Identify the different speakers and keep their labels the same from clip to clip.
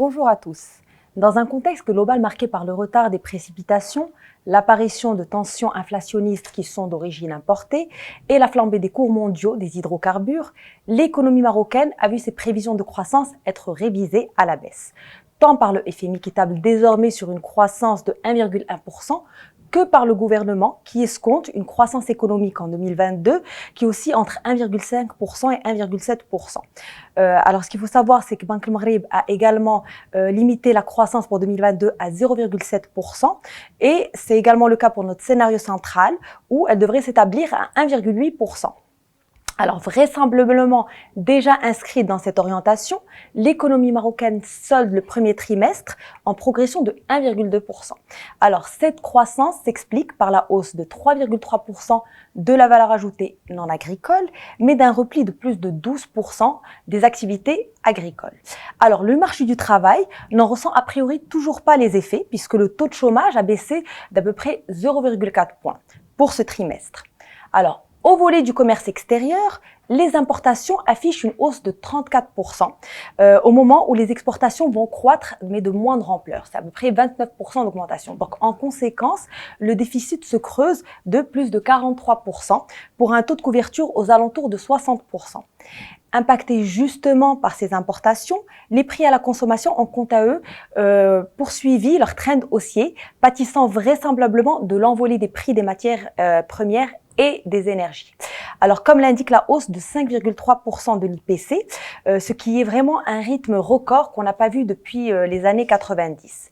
Speaker 1: Bonjour à tous. Dans un contexte global marqué par le retard des précipitations, l'apparition de tensions inflationnistes qui sont d'origine importée et la flambée des cours mondiaux des hydrocarbures, l'économie marocaine a vu ses prévisions de croissance être révisées à la baisse, tant par le FMI qui table désormais sur une croissance de 1,1%, que par le gouvernement qui escompte une croissance économique en 2022 qui oscille entre 1,5% et 1,7%. Alors ce qu'il faut savoir, c'est que Banque Maghreb a également limité la croissance pour 2022 à 0,7% et c'est également le cas pour notre scénario central où elle devrait s'établir à 1,8%. Alors vraisemblablement déjà inscrite dans cette orientation, l'économie marocaine solde le premier trimestre en progression de 1,2%. Alors cette croissance s'explique par la hausse de 3,3% de la valeur ajoutée non agricole, mais d'un repli de plus de 12% des activités agricoles. Alors le marché du travail n'en ressent a priori toujours pas les effets puisque le taux de chômage a baissé d'à peu près 0,4 points pour ce trimestre. Alors au volet du commerce extérieur, les importations affichent une hausse de 34% au moment où les exportations vont croître, mais de moindre ampleur. C'est à peu près 29% d'augmentation. Donc, en conséquence, le déficit se creuse de plus de 43% pour un taux de couverture aux alentours de 60%. Impactés justement par ces importations, les prix à la consommation ont quant à eux poursuivi leur trend haussier, pâtissant vraisemblablement de l'envolée des prix des matières premières et des énergies. Alors, comme l'indique la hausse de 5,3% de l'IPC, ce qui est vraiment un rythme record qu'on n'a pas vu depuis les années 90.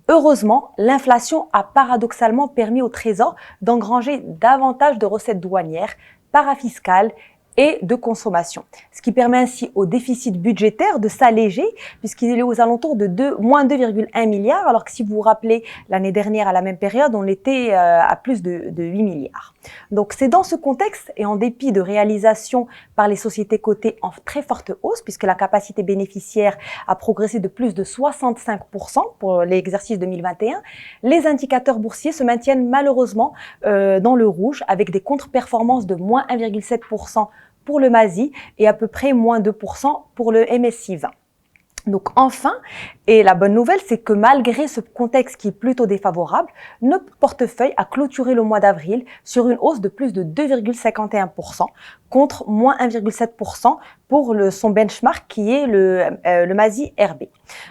Speaker 1: Heureusement, l'inflation a paradoxalement permis au Trésor d'engranger davantage de recettes douanières, parafiscales et de consommation, ce qui permet ainsi au déficit budgétaire de s'alléger puisqu'il est aux alentours de moins 2,1 milliards, alors que si vous vous rappelez, l'année dernière à la même période, on était à plus de 8 milliards. Donc c'est dans ce contexte et en dépit de réalisations par les sociétés cotées en très forte hausse, puisque la capacité bénéficiaire a progressé de plus de 65% pour l'exercice 2021, les indicateurs boursiers se maintiennent malheureusement dans le rouge avec des contre-performances de moins 1,7% pour le MASI et à peu près moins 2% pour le MSCI 20. Donc enfin, et la bonne nouvelle, c'est que malgré ce contexte qui est plutôt défavorable, notre portefeuille a clôturé le mois d'avril sur une hausse de plus de 2,51% contre moins 1,7% pour son benchmark qui est le MASI RB.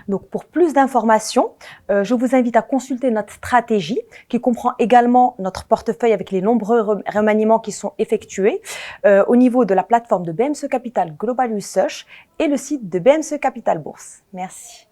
Speaker 1: Donc pour plus d'informations, je vous invite à consulter notre stratégie qui comprend également notre portefeuille avec les nombreux remaniements qui sont effectués au niveau de la plateforme de BMC Capital Global Research et le site de BMC Capital Bourse. Merci.